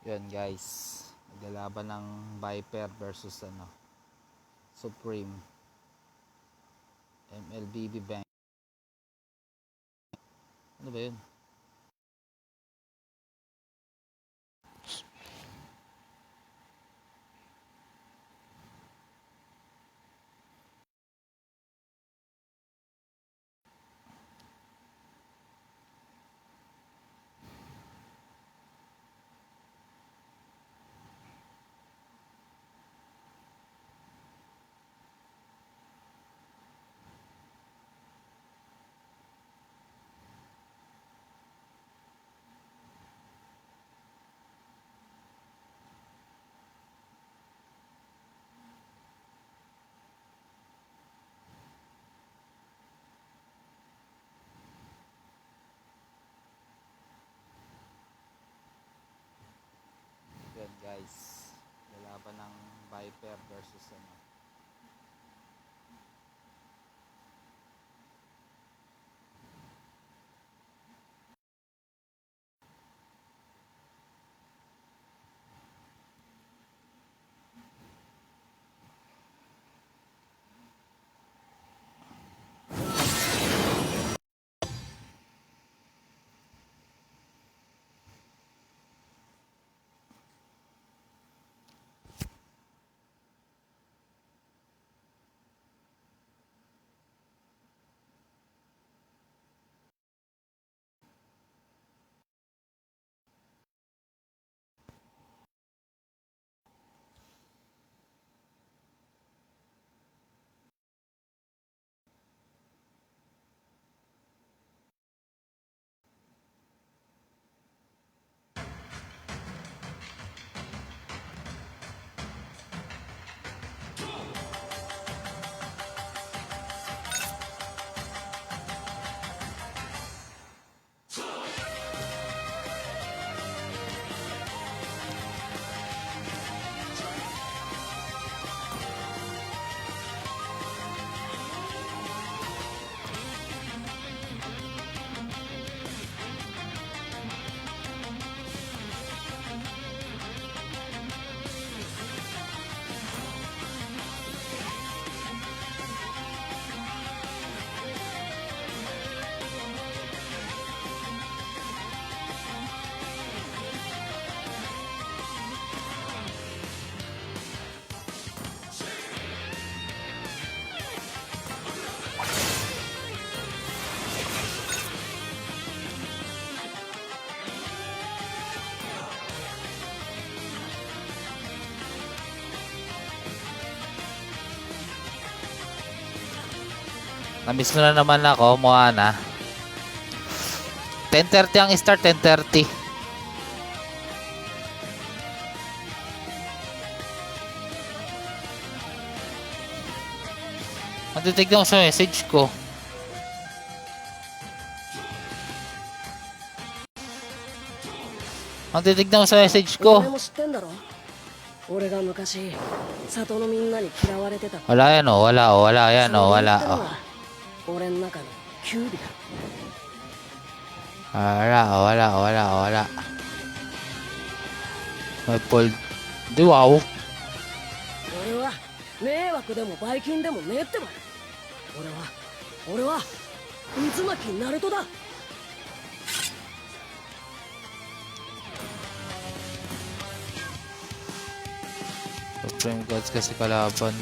Yun guys, naglalaban ng Viper versus Supreme. MLBB Bank. Ano ba yun? Yun guys, naglalaban ng Viper versus Na-miss mo na naman ako, Moana. 10:30 ang start, 10:30. Matitignan ko sa message ko. Matitignan ko sa message ko. Wala yan o, wala yan o, wala o. Wala. May pull. Di wow. Supreme Gods kasi kalaban.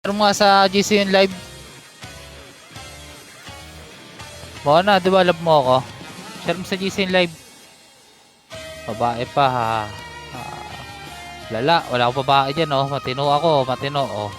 Share mo nga sa GC yung live. Baka na, di ba love mo ako? Share mo sa GC yung live. Babae pa ha. Lala, wala akong babae dyan oh. Matino ako, matino oh.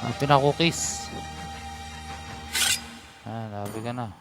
Ang pinakukis. Labi ka na.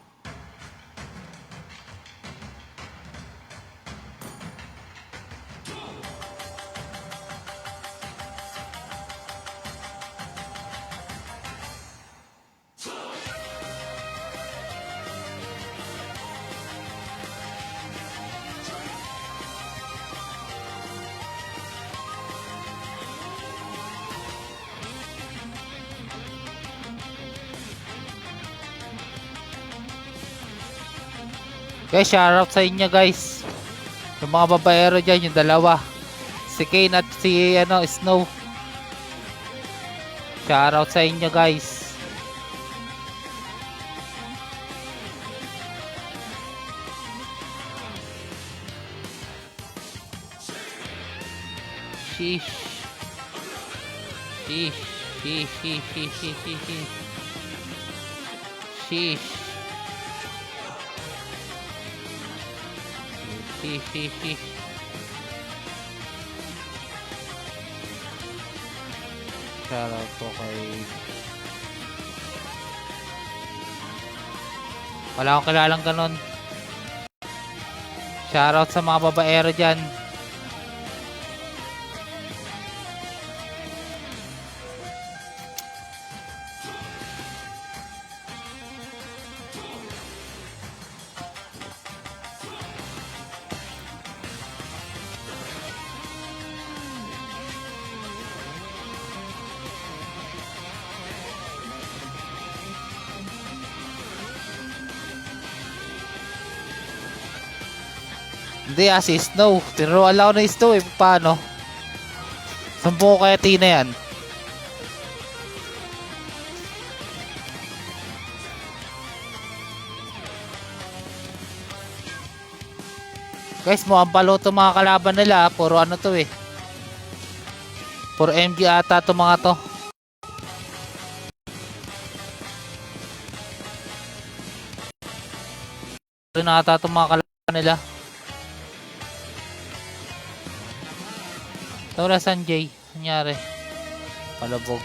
Guys, shoutout sa inyo guys. Yung mga babaero dyan, yung dalawa. Si Kane at si Snow. Shoutout sa inyo guys. Sheesh. Sheesh. Sheesh. Sheesh. Sheesh. Sheesh. Sheesh. Sheesh. Shoutout po kay... Wala akong kilalang ganun. Shoutout sa mga babaero dyan. Hindi si Snow. Tinuruan lang ako na Snow Paano? Sampu ko kaya Tina yan. Guys, mukhang palo itong mga kalaban nila. Puro to eh. Puro MG ata itong mga to. Puro na ata itong mga kalaban nila. Ito na Sanjay. Nangyari. Palabog.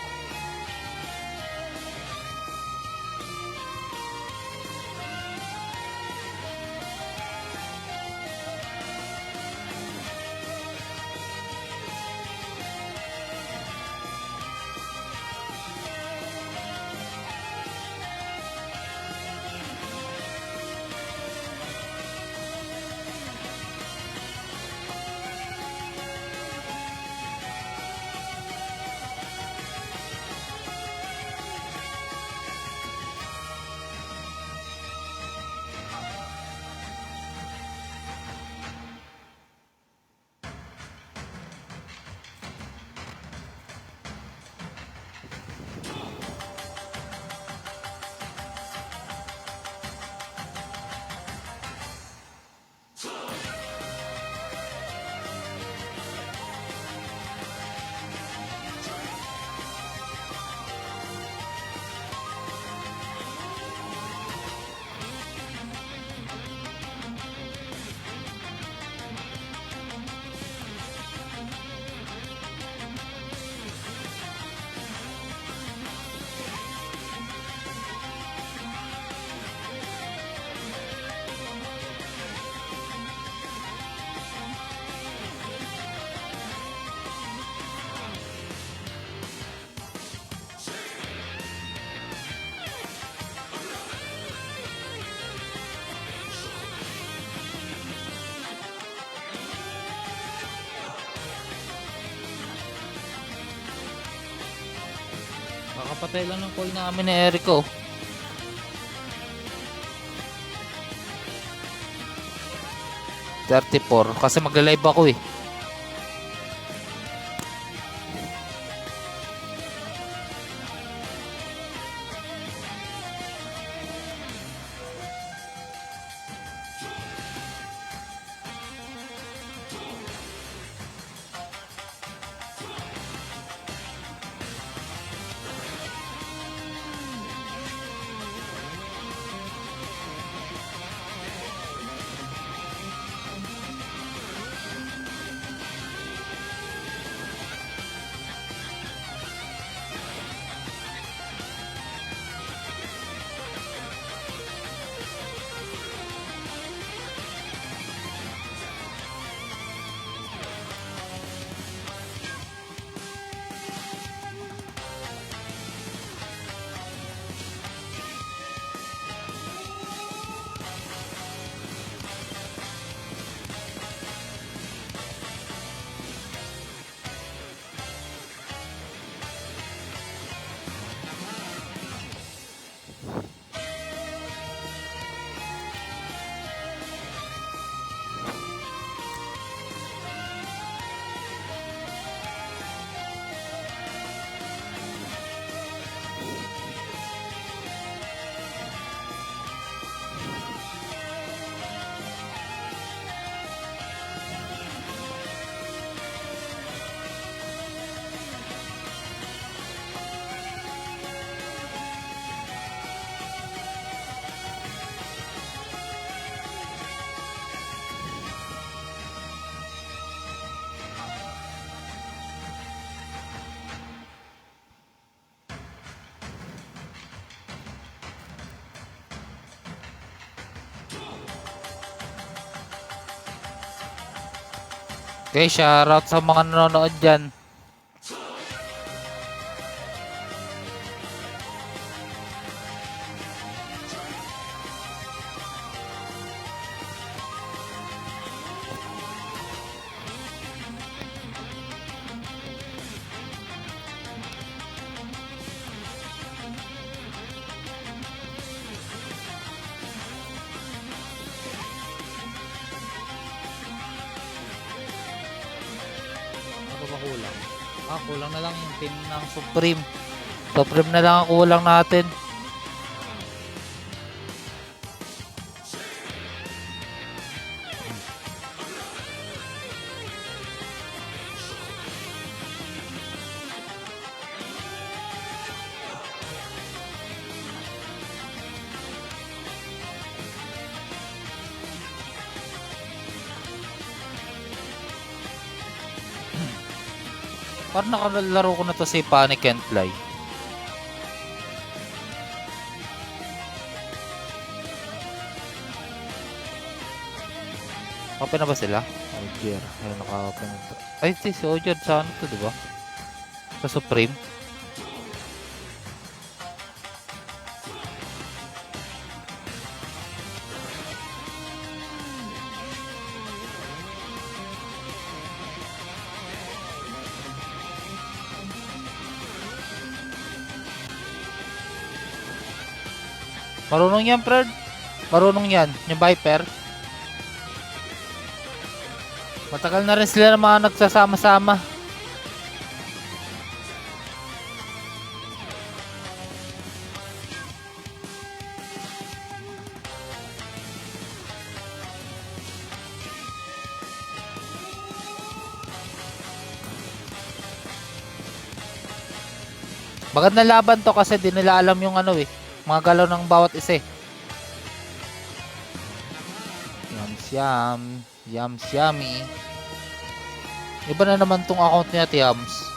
Kakapatay lang ng call namin ni Erico. $34 kasi magla-live ako eh. Okay, shoutout sa mga nanonood dyan. Ano ba kulang? Kulang na lang yung team ng Supreme. Supreme na lang ang kulang natin. Parang nakalaro ko na to si Panic and Fly. Open na ba sila? Ogier. Ay, naka-open na to. Ay, si Ogier sa ano to, diba? Sa Supreme. Marunong yan, Fred. Marunong yan. Yung Viper. Matagal na rin sila na mga nagsasama-sama. Magandang laban to kasi di nila alam yung ano eh. Mga galaw ng bawat isa eh. Yums yum. Yums yummy. Iba na naman tong account niya, Yums.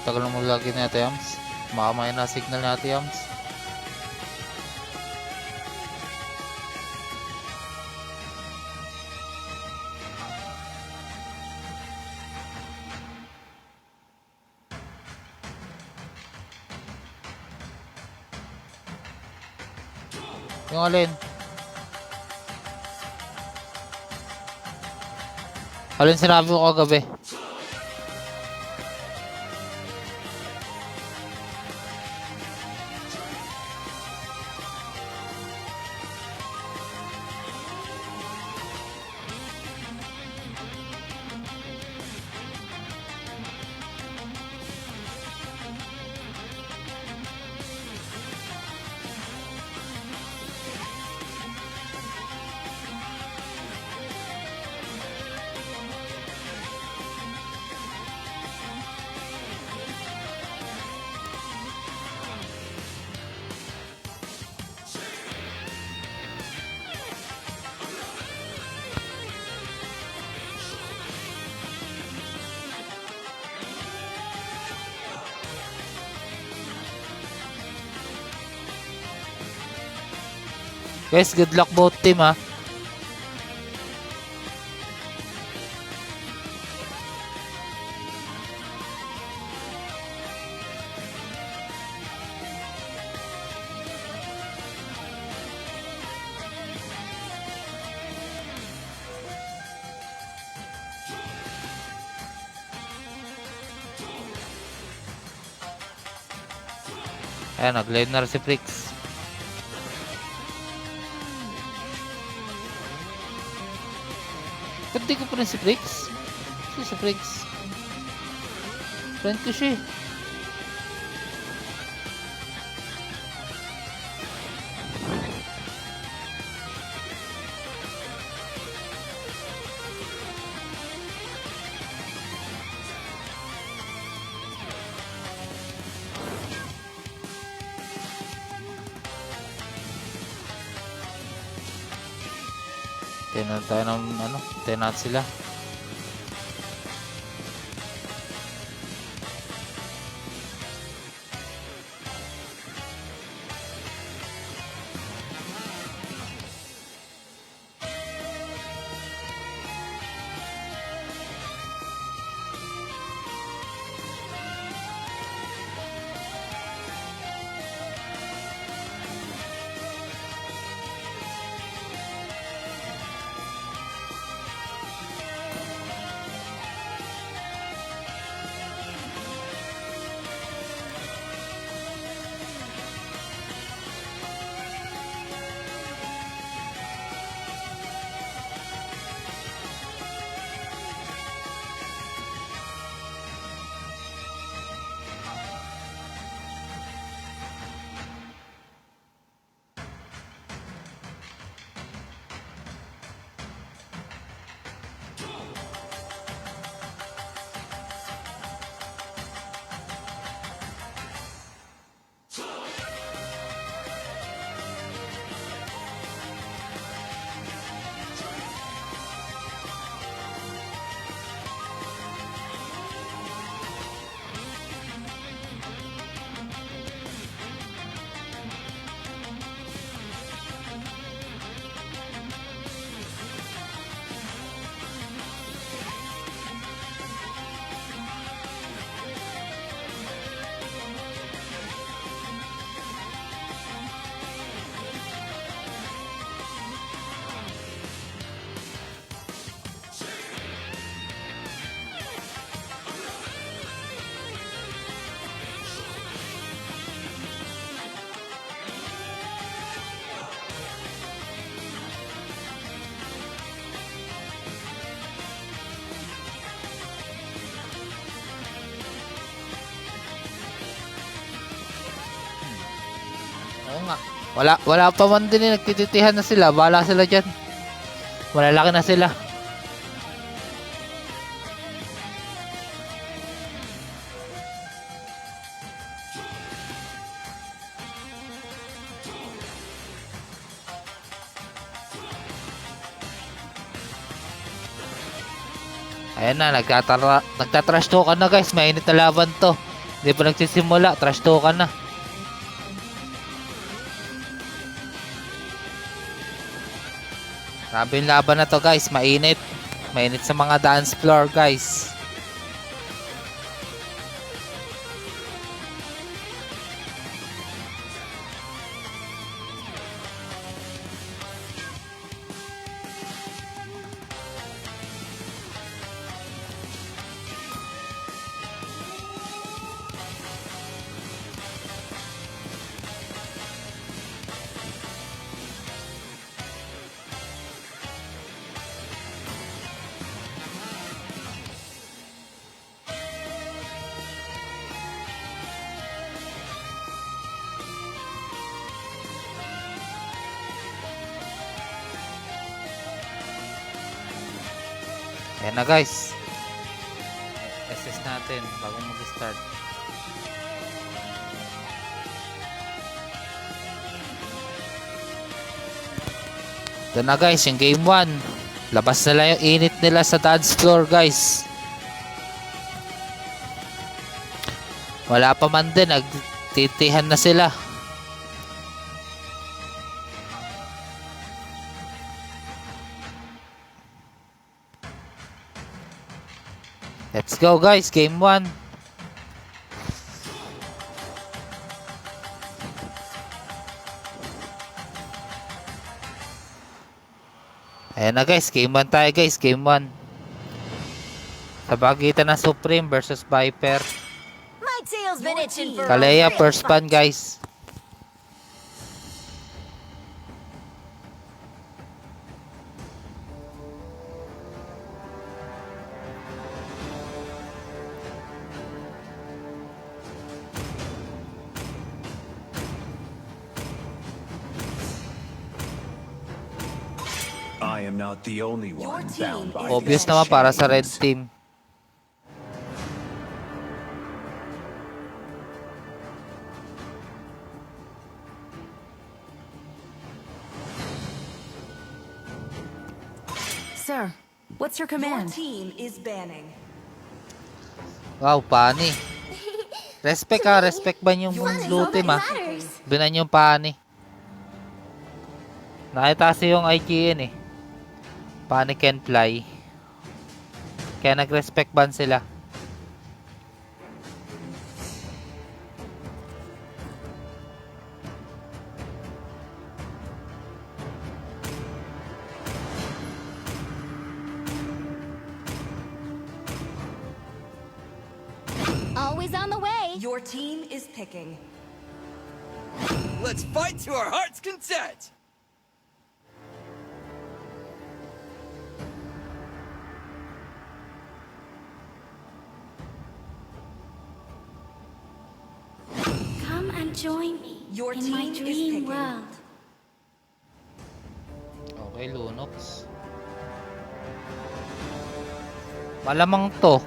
Tagal mo lagi na ito, Yums. Makamay na signal natin, Yums. Yung alin? Alin sinabi ko kagabi? Guys, good luck both team ha. Ayan, nag-live na rin si Frix. Ba't di ko pa rin si Frix? Si Frix. Friend ko siya eh. Tinan tayo ng ano, tinan sila. Oo nga. Wala pa man din eh. Nagtititihan na sila. Bahala sila dyan. Malalaki na sila. Ayan na, nagtatrash talkan na guys. Mainit na laban to. Hindi pa nagsisimula. Trash talkan na. Grabe yung laban na to guys. Mainit. Mainit sa mga dance floor guys. Ayan na guys. SS natin bago mag-start. Ito na guys, yung game 1. Labas na lang yung init nila sa dance floor guys. Wala pa man din, nagtitihan na sila. Let's go guys, game 1. Ayan na guys, game 1 tayo guys, game 1. Sa pagitan ng Supreme versus Viper. Kalea first pan guys. I am not the only one bound by Obvious naman para sa red team. Sir, what's your Your command? team is banning. Wow, pani. Respect ha, respect ba yung blue team ha? Binan yung pani. Nakita kasi yung IGN eh. Pani can fly. Kaya nag-respect ban sila. Always on the way. Your team is picking. Let's fight to our heart's content! Come and join me Your in my team is dream picking. world. Okay, Lunox. Malamang to.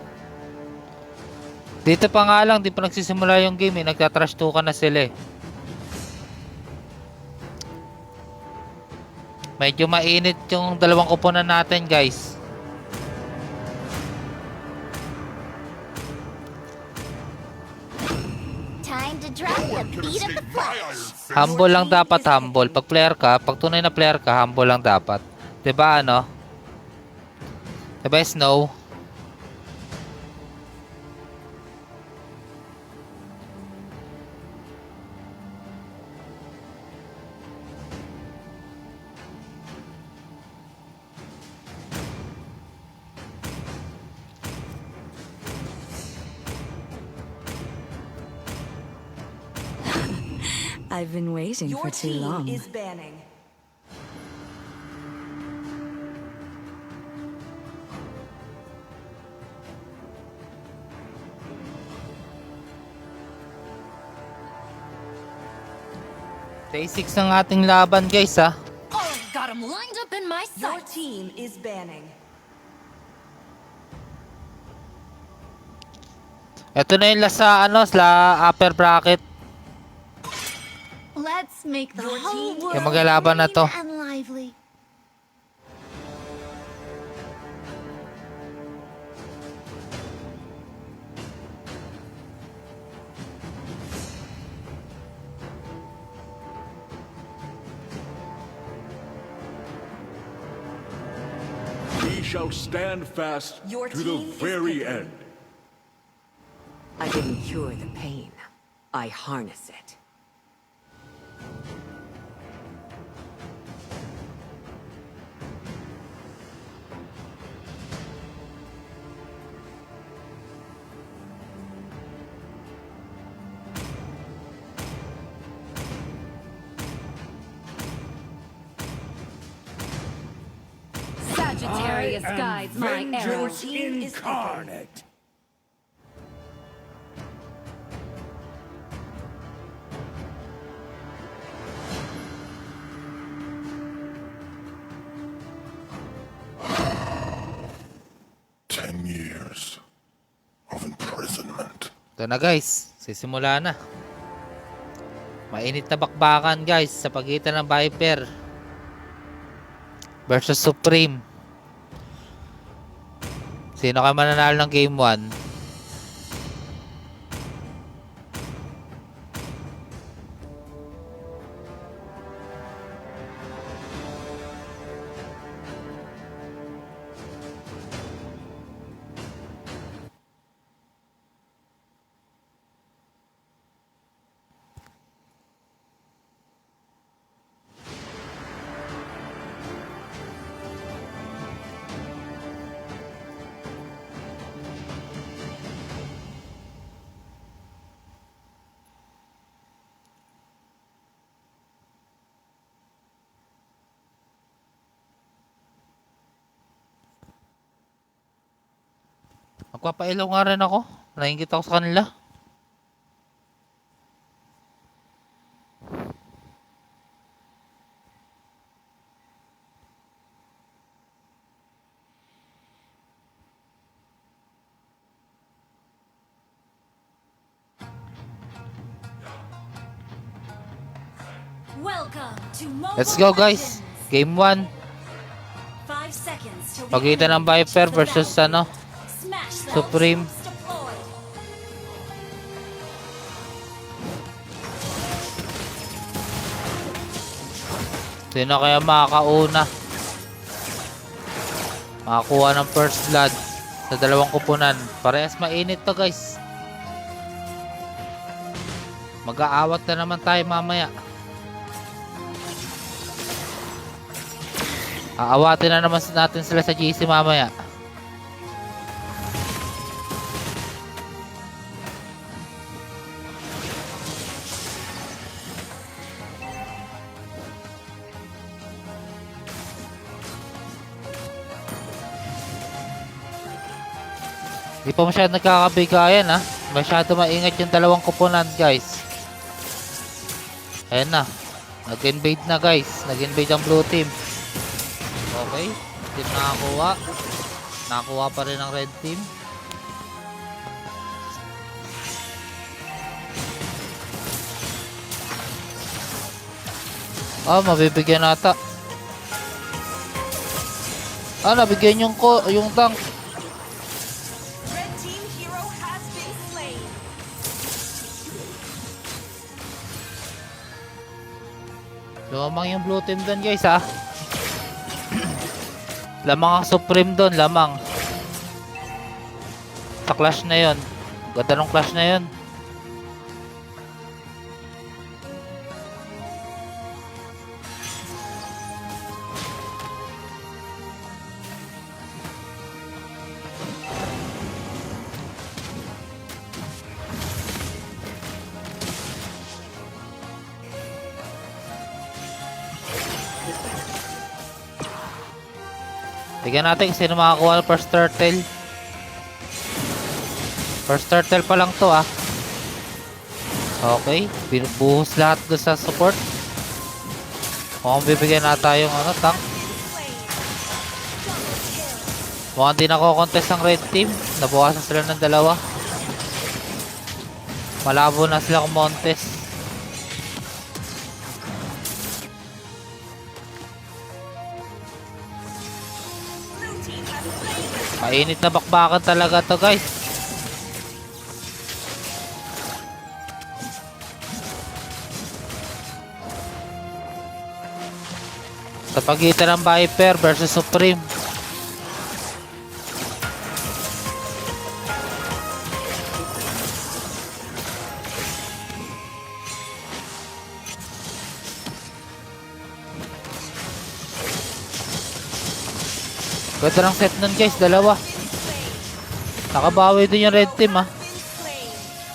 Dito pa nga lang, di pa nagsisimula yung game eh. Nagtatrash talk na sila eh. Medyo mainit yung dalawang kuponan natin, guys. Time to drop the beat of the flesh. Humble lang dapat, humble. Pag player ka, pag tunay na player ka, humble lang dapat. 'Di ba ano? Diba, Snow? I've been waiting Your for too team long. is banning. Day 6 ng ating laban, guys, ha? Oh, got him lined up in my Your sights. team is banning. Ito na yung last sa, ano, sa upper bracket. Let's make the Your whole team- world Kaya maglalaban na to. green and lively. We shall stand fast Your to the team is very picking. end. I didn't cure the pain. I harness it. Sagittarius guides my Your arrows. team is picking. Incarnate. Years of imprisonment. Ito na, guys. Sisimula na. Mainit na bakbakan, guys, sa pagitan ng Viper versus Supreme. Sino kayo mananalo ng game 1? Magpapailaw nga rin ako. Naingit ako sa kanila. Welcome to Mobile Let's go, guys. Legends. Game 1. 5 seconds Pagitan ng Viper versus ano, Supreme. Sino kaya makakauna? Makakuha ng first blood sa dalawang kupunan. Parehas mainit to guys. Mag-aawat na naman tayo mamaya. Aawatin na naman natin sila sa GC mamaya. Di pa masyado nagkakabigayan ha. Masyado maingat yung dalawang kupunan guys. Ayan na. Nag-invade na guys. Nag-invade ang blue team. Okay. Team nakakuha. Nakakuha pa rin ang red team. Mabibigyan nata. Nabigyan yung tank. Red team hero has been slain. Lamang yung blue team doon guys ha. Lamang ang Supreme doon, lamang. Sa clash na yon. Ganda ng clash na yon. Tignan natin sino makakuha ng first turtle. First turtle pa lang to ah. Okay, binubuhos lahat doon sa support. Mukhang bibigyan na tayong tank. Mukhang di nako-contest ang red team. Nabukasan sila ng dalawa. Malabo na sila kumontes. Mainit na bakbakan talaga to guys. Sa pagitan ng Viper versus Supreme. Ganda ng set nun guys, dalawa. Nakabawi din yung red team ah.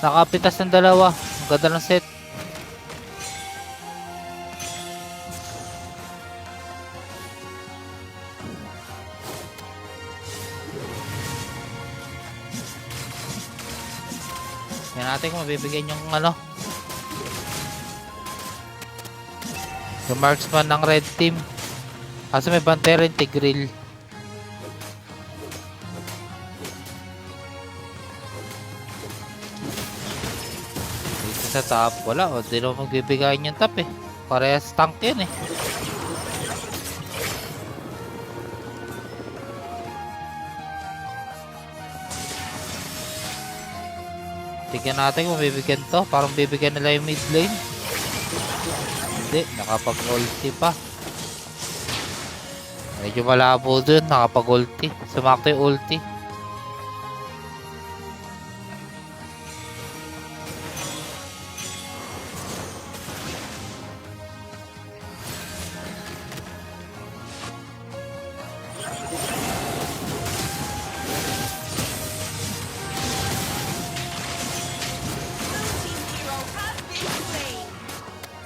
Nakapitas ng dalawa. Ganda ng set. Yan natin kung mabibigyan yung yung marksman ng red team. Kasi may Pantera Integral. Sa top, wala. Hindi naman magbibigayin yung top eh. Parehas tank yun eh. Tignan natin kung bibigyan to. Parang bibigyan nila yung mid lane. Hindi, nakapag-ulti pa. Medyo malabo dun, nakapag-ulti. Sumakto yung ulti.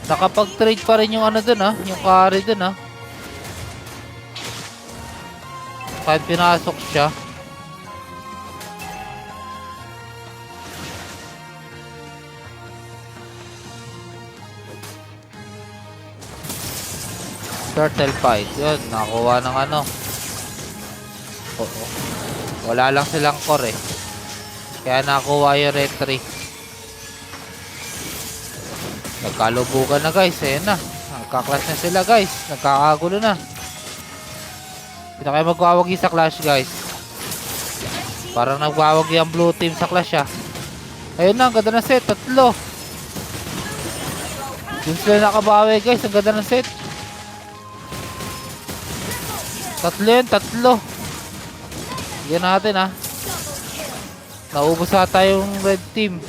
Nakapag-trade pa rin yung dun yung carry dun kahit pinasok siya. Turtle fight, yun, nakakuha ng Oo. Wala lang silang core eh. Kaya nakakuha yung retry. Nagkalubugan na guys, ayan na. Nagkaklas na sila guys. Nagkakagulo na. Hindi na kayo magwawagi sa clash, guys. Parang nagwawagi ang blue team sa clash, ah. Ayun na, ang ganda ng set. 3. Yung sila nakabawi, guys. Ang ganda ng set. 3 yun, 3. Bigyan natin, ah. Naubos ata yung red team.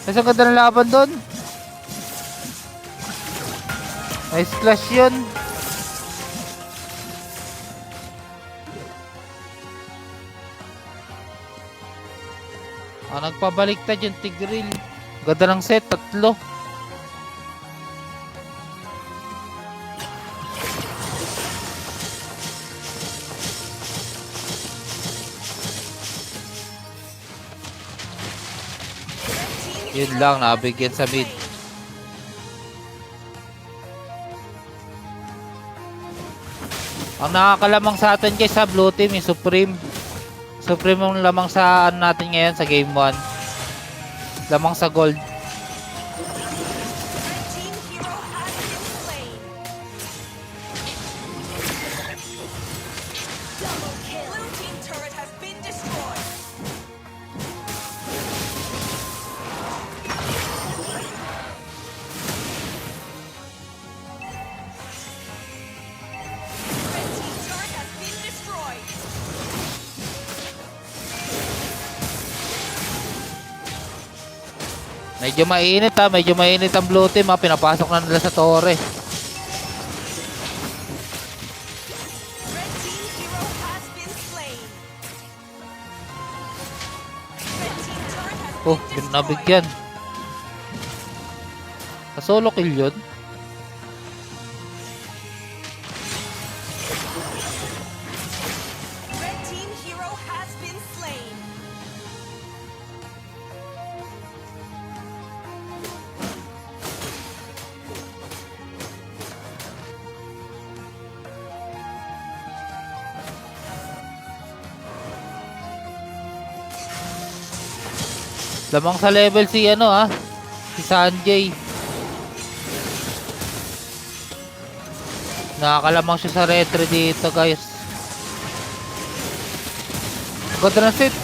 Kasi ang ganda ng laban doon. Nice clash yun. Nagpabaliktad yung Tigreal. Ganda ng set, 3. Yun lang, nabigyan sa mid. Ang nakakalamang sa atin guys sa blue team, yung Supreme. Supreme yung lamang sa ano natin ngayon sa game 1. Lamang sa gold. Medyo mainit ha, medyo mainit ang blue team ha, pinapasok na nila sa torre. Oh, nabigyan. Solo kill yun. Lamang sa level si ano si Sanjay. Nakakalamang siya sa retro dito guys. Ganda na set.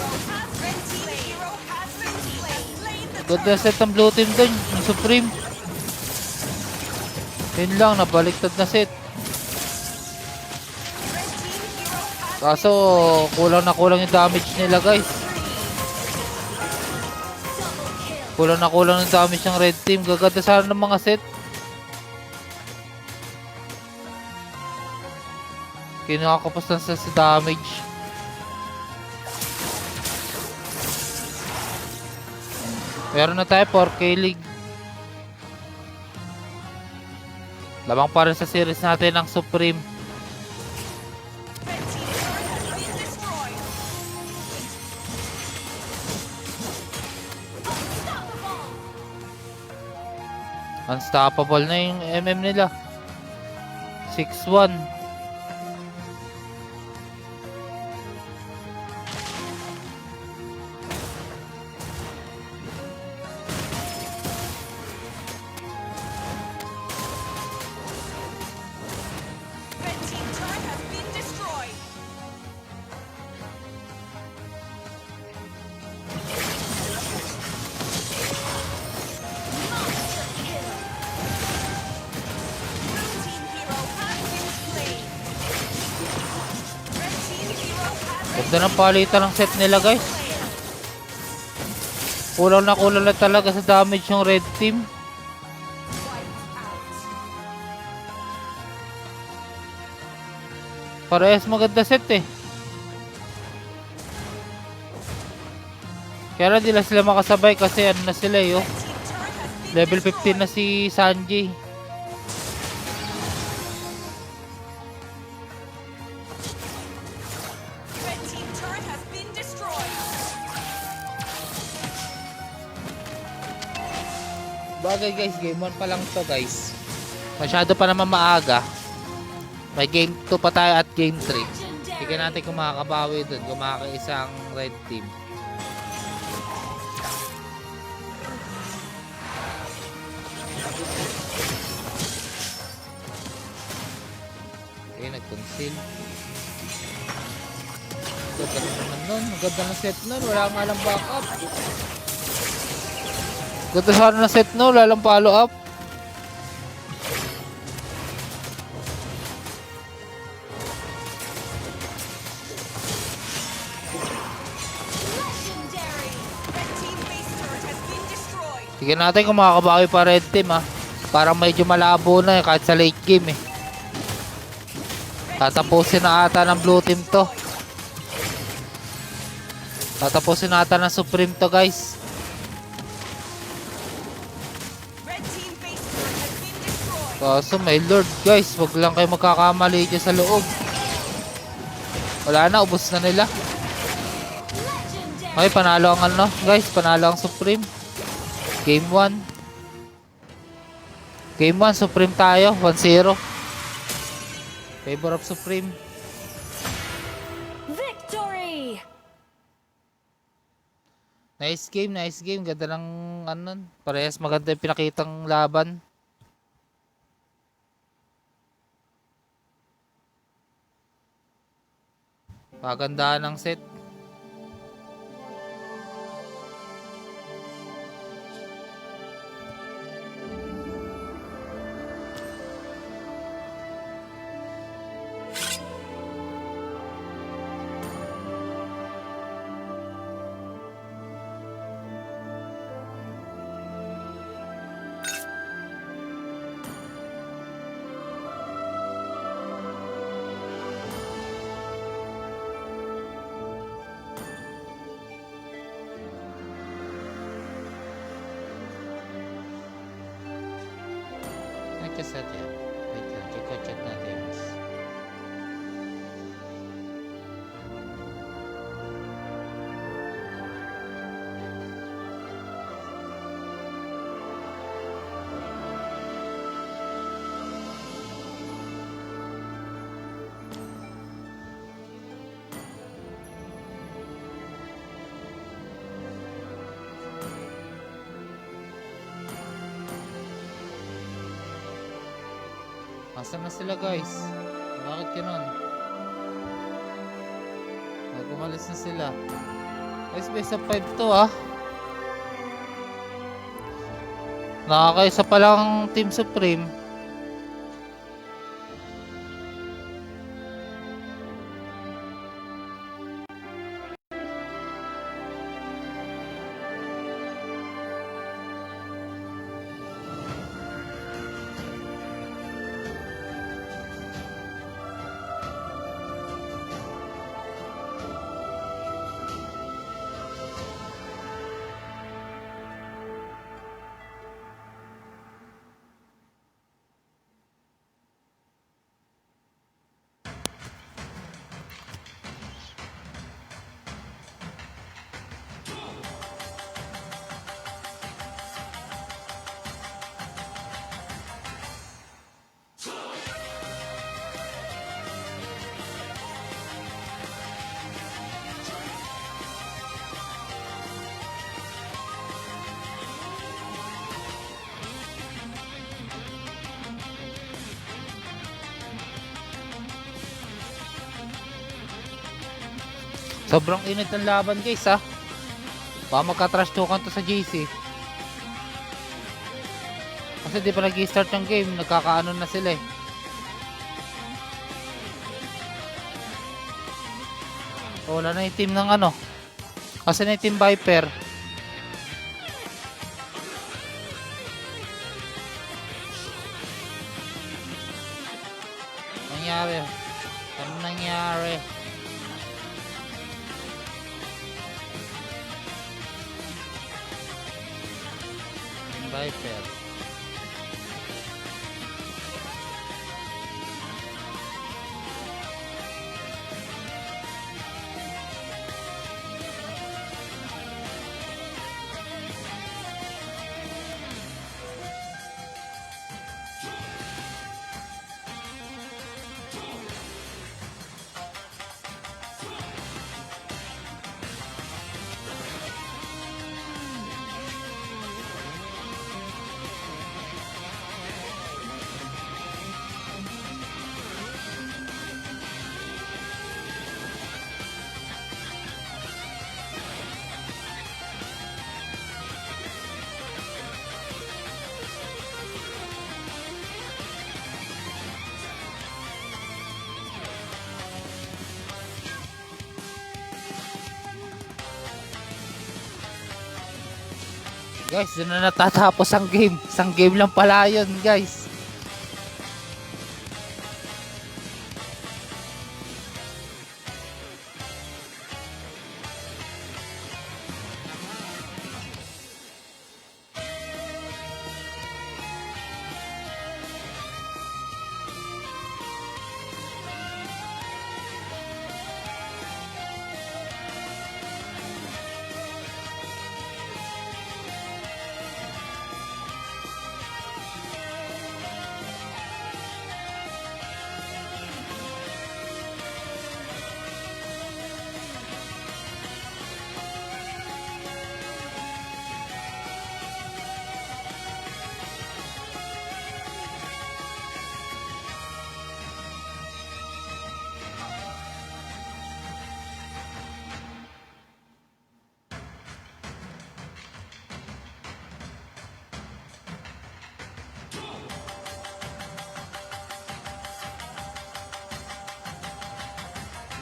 Ganda na set ang blue team dun, yung Supreme. Yun lang, nabaliktad na set. Kaso kulang na kulang yung damage nila guys. Kulang na kulang ng damage ng red team. Gaganda sana ng mga set. Kinakapos lang sa damage. Meron na tayo 4K League. Lamang pa rin sa series natin ng Supreme. Unstoppable na yung MM nila. 6-1. Ganda ng palitan ng set nila guys. Kulang na talaga sa damage yung red team. Parehas maganda set eh. Kaya hindi lang sila makasabay kasi ano na sila eh, oh. Level 15 na si Sanjay. Bagay guys, game 1 pa lang to guys. Masyado pa naman maaga. May game 2 pa tayo at game 3. Tignan natin kung makakabawi dun, kung makakaisang red team. Okay, nag-conceal. Ganda naman nun. Maganda na set nun. Wala nga lang backup. Ganda sana na set nun. Wala lang follow up. Legendary! Red team base turret has been destroyed. Tignan natin kung makakabawi pa red team ha. Parang medyo malabo na eh, kahit sa late game eh. Tatapusin na ata ng blue team to. Tatapusin na ata ng Supreme to guys. Red team base turret has been destroyed. Kaso may lord guys. Wag lang kayo magkakamali dyan sa loob. Wala na, ubos na nila. Okay, panalo ang ano guys. Panalo ang Supreme. Game 1. Game 1, Supreme tayo. 1-0. Favor of Supreme. Victory! Nice game, nice game. Ganda ng ano nun. Parehas maganda yung pinakitang laban. Pagandahan ng set. Nagkaset yan. Wait lang, check natin. Asan na sila guys? Bakit ganun? Umalis na sila. Guys, best of 5 to ah. Nakakaisa pa lang Team Supreme. Sobrang init ng laban guys ha. Baka magka-trash talkan to sa JC. Kasi di pa nag-start ng game, nagkakaano na sila eh. O, wala na yung team ng ano. Kasi na yung team Viper. Nangyari. Ano nangyari? Viper. Guys, doon na natatapos ang game. Isang game lang pala yun, guys.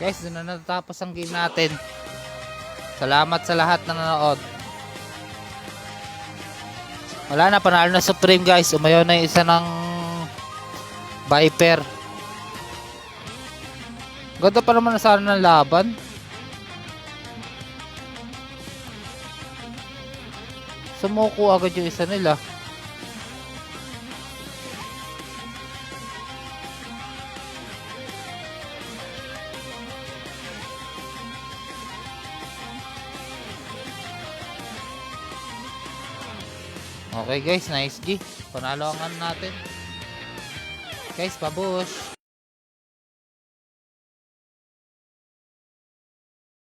Guys, doon na natatapos ang game natin. Salamat sa lahat na nanood. Wala na, panalo na Supreme guys. Umayaw na yung isa ng Viper. Ganda pa naman na sana ng laban. Sumuko agad yung isa nila. Okay guys, nice G. Panalo ang ano natin. Guys, pabush.